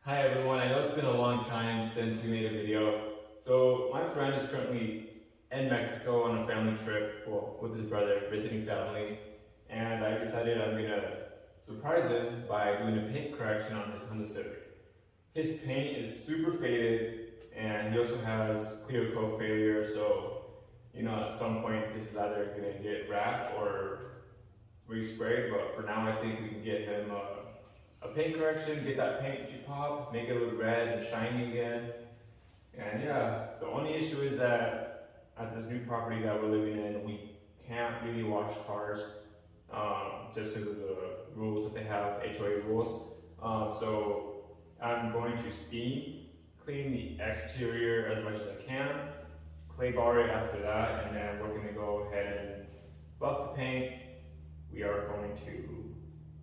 Hi everyone, I know it's been a long time since we made a video. So my friend is currently in Mexico on a family trip, well, with his brother, visiting family. And I decided I'm gonna surprise him by doing a paint correction on his Honda Civic. His paint is super faded and he also has clear coat failure, so at some point this is either gonna get wrapped or resprayed, but for now I think we can get him a paint correction, get that paint pop, make it look red and shiny again. And yeah, the only issue is that at this new property that we're living in, we can't really wash cars just because of the rules that they have, HOA rules. So I'm going to steam clean the exterior as much as I can, clay bar it after that, and then we're going to go ahead and buff the paint. We are going to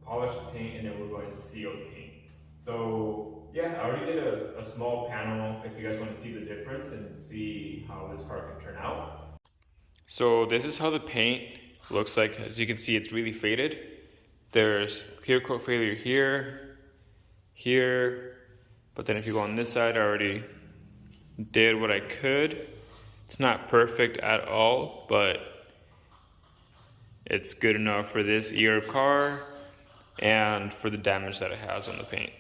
polish the paint, and then we're going to seal the paint. So yeah, I already did a small panel if you guys want to see the difference and see how this car can turn out. So this is how the paint looks like. As you can see, it's really faded. There's clear coat failure here, here, but then if you go on this side, I already did what I could. It's not perfect at all, but it's good enough for this year of car and for the damage that it has on the paint.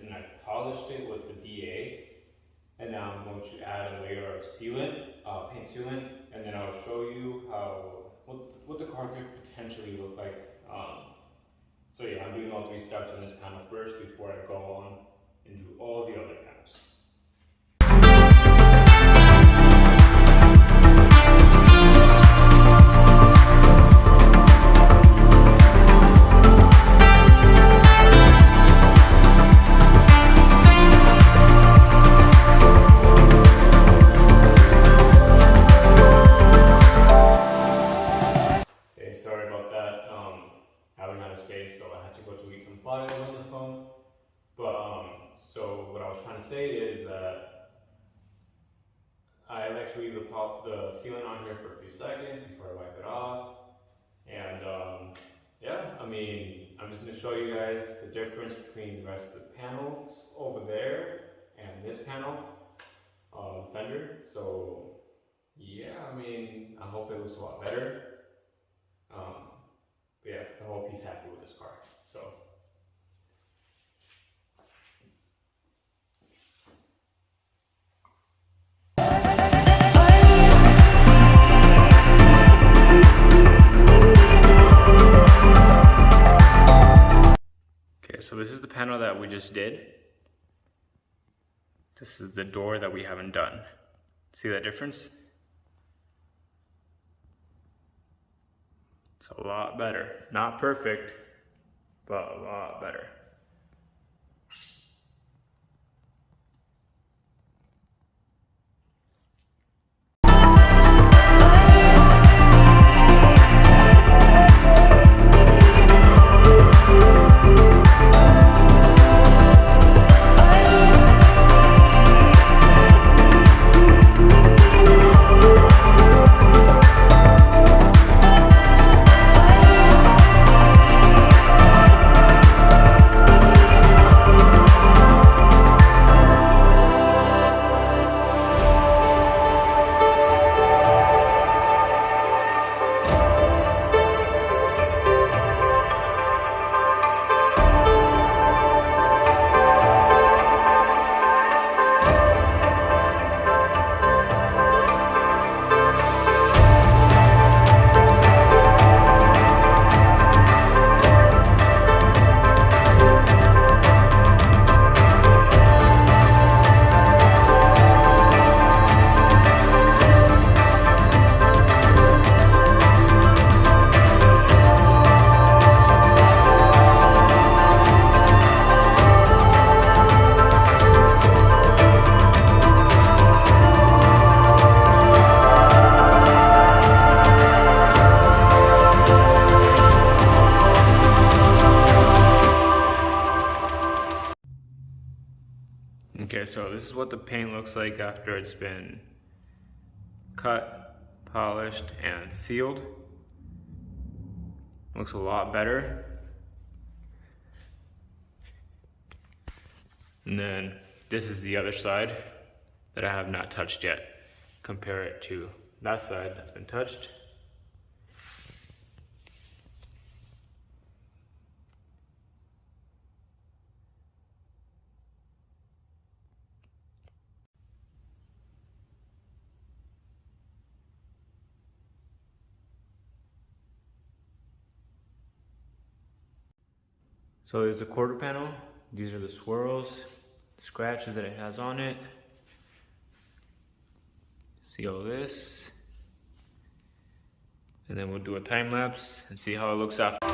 And I polished it with the DA, and now I'm going to add a layer of sealant, paint sealant, and then I'll show you what the car could potentially look like. So yeah, I'm doing all three steps on this panel first before I go on and do all the other panels. Sorry about that. I ran out of space, so I had to go delete some files on the phone. But so what I was trying to say is that I like to leave the sealant on here for a few seconds before I wipe it off. And yeah, I mean, I'm just going to show you guys the difference between the rest of the panels over there and this panel, fender. So yeah, I mean, I hope it looks a lot better. But yeah, I hope he's happy with this car. So panel that we just did. This is the door that we haven't done. See that difference? It's a lot better. Not perfect, but a lot better. Okay, so this is what the paint looks like after it's been cut, polished, and sealed. Looks a lot better. And then this is the other side that I have not touched yet. Compare it to that side that's been touched. So there's the quarter panel. These are the swirls, scratches that it has on it. See all this. And then we'll do a time lapse and see how it looks after.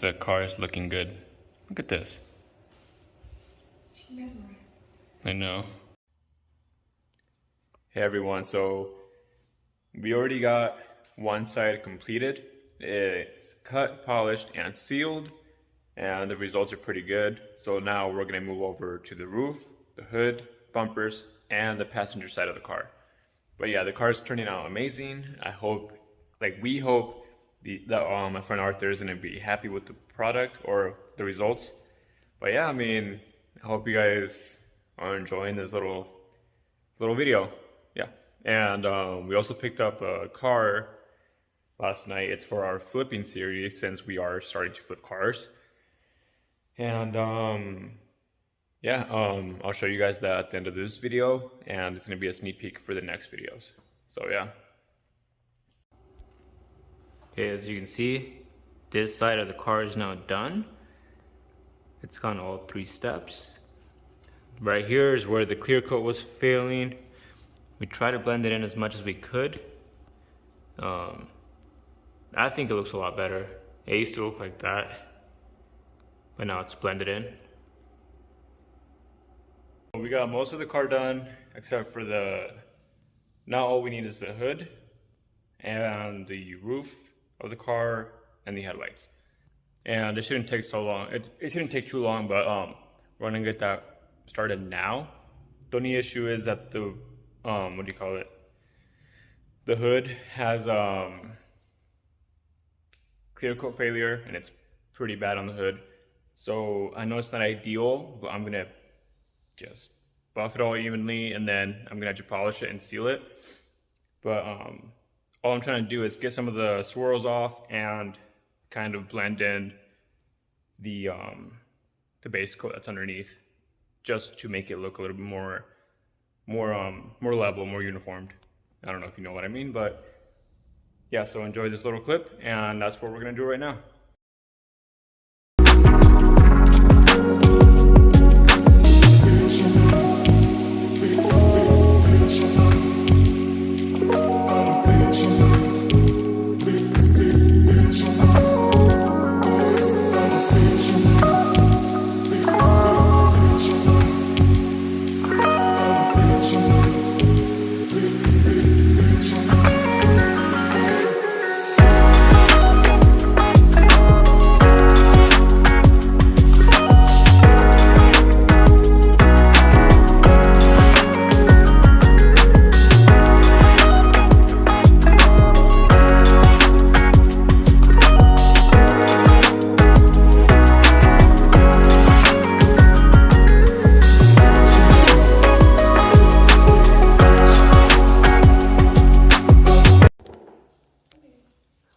the car is looking good. Look at this. She's mesmerized. I know. Hey everyone, so we already got one side completed. It's cut, polished, and sealed, and the results are pretty good. So now we're gonna move over to the roof, the hood, bumpers, and the passenger side of the car. But yeah, the car is turning out amazing. I hope, we hope that my friend Arthur is gonna be happy with the product or the results. But yeah, I mean, I hope you guys are enjoying this little video. Yeah, and we also picked up a car last night. It's for our flipping series since we are starting to flip cars. And yeah, I'll show you guys that at the end of this video, and it's gonna be a sneak peek for the next videos. So yeah. Okay, as you can see, this side of the car is now done. It's gone all 3 steps. Right here is where the clear coat was failing. We tried to blend it in as much as we could. I think it looks a lot better. It used to look like that, but now it's blended in. We got most of the car done, except for now all we need is the hood and the roof of the car and the headlights. And it shouldn't take so long. It shouldn't take too long, but we're gonna get that started now. The only issue is that the the hood has clear coat failure, and it's pretty bad on the hood. So I know it's not ideal, but I'm gonna just buff it all evenly, and then I'm gonna have to polish it and seal it. But all I'm trying to do is get some of the swirls off and kind of blend in the base coat that's underneath, just to make it look a little bit more level, more uniformed. I don't know if you know what I mean, but yeah, so enjoy this little clip, and that's what we're gonna do right now.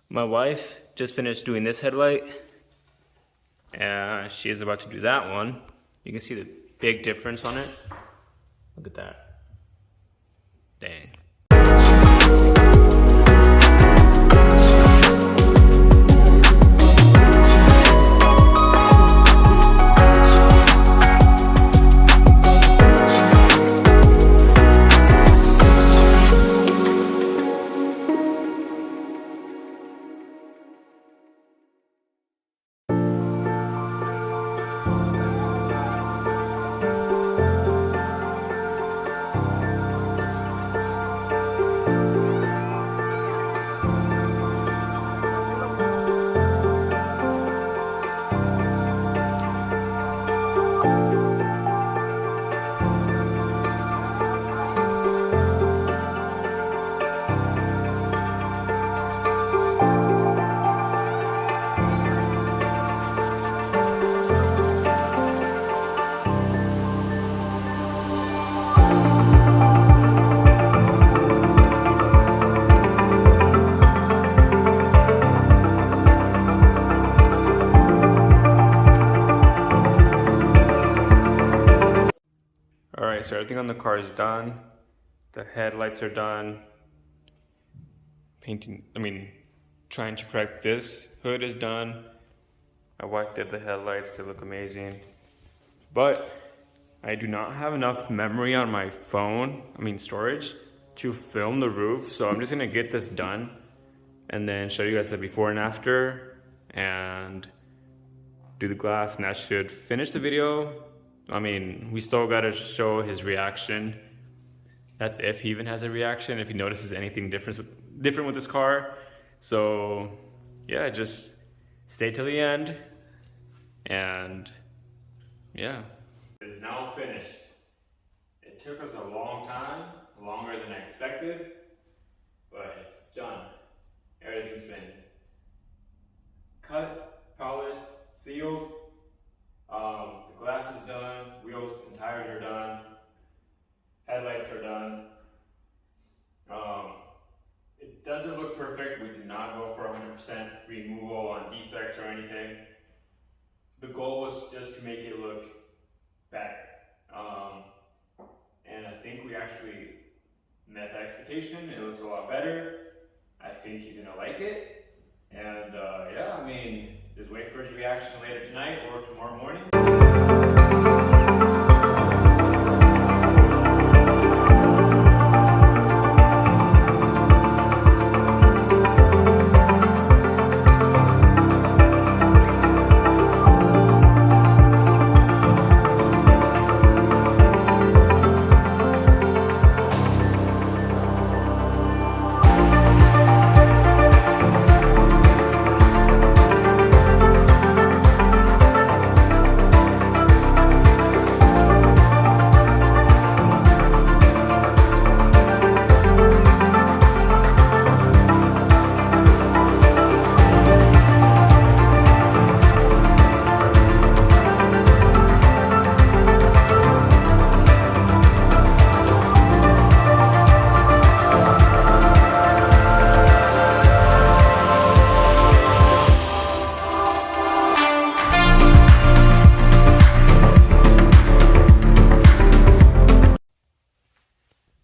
My wife just finished doing this headlight, and she is about to do that one. You can see the big difference on it. Look at that. Dang. Alright, so everything on the car is done. The headlights are done. Trying to correct this hood is done. My wife did the headlights, they look amazing. But I do not have enough memory on my phone, storage, to film the roof. So I'm just gonna get this done and then show you guys the before and after. And do the glass, and that should finish the video. I mean, we still gotta show his reaction. That's if he even has a reaction, if he notices anything different with this car. So yeah, just stay till the end. And yeah, it's now finished. It took us a long time, longer than I expected, but it's done. Everything's been cut, polished, sealed. The glass is done, wheels and tires are done, headlights are done. It doesn't look perfect. We did not go for 100% removal on defects or anything. The goal was just to make it look better. And I think we actually met that expectation. It looks a lot better. I think he's gonna like it. And yeah, I mean, just wait for his reaction later tonight or tomorrow morning.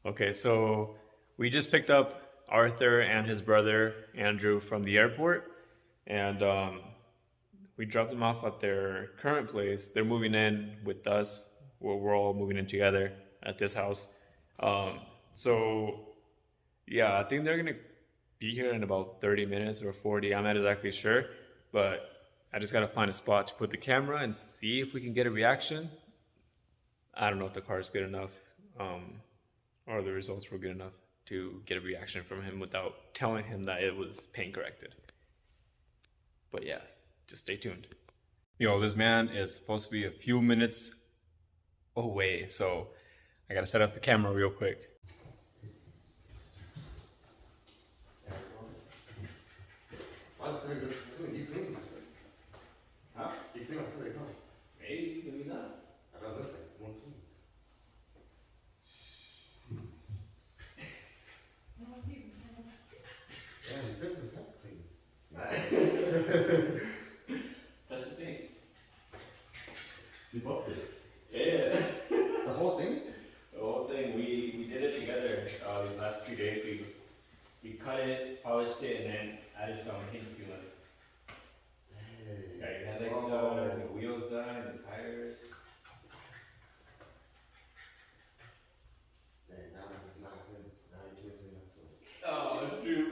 Okay, so we just picked up Arthur and his brother Andrew from the airport, and we dropped them off at their current place. They're moving in with us. We're all moving in together at this house. So yeah, I think they're gonna be here in about 30 minutes or 40. I'm not exactly sure, but I just gotta find a spot to put the camera and see if we can get a reaction. I don't know if the car is good enough. Or the results were good enough to get a reaction from him without telling him that it was paint corrected. But yeah, just stay tuned. Yo, this man is supposed to be a few minutes away, so I gotta set up the camera real quick. Maybe, maybe not. I don't listen. One, two. That's the thing. You both did it? Yeah. The whole thing? The whole thing. We did it together the last few days. We cut it, polished it, and then added some paint sealant. Hey. Got your headlights done, the wheels done, the tires. Man, now you can't say that so. Oh, true.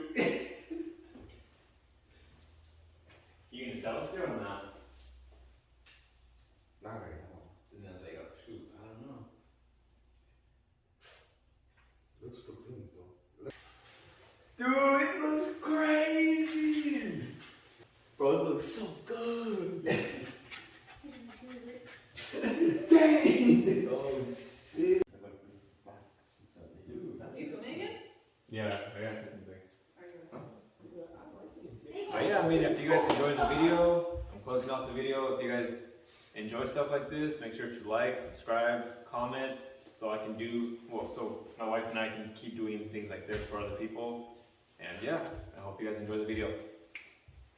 You gonna sell it still or not? Not right now. And I was like, oh shoot, I don't know. Looks so clean though. Dude, it looks crazy! Bro, it looks so good! Dang! Oh shit! Dude, You filming it? yeah, I got something. But yeah, I mean, if you guys enjoyed the video, I'm closing off the video. If you guys enjoy stuff like this, make sure to like, subscribe, comment, so I can do, well, so my wife and I can keep doing things like this for other people. And yeah, I hope you guys enjoy the video.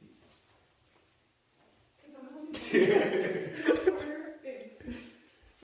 Peace. Can someone help me?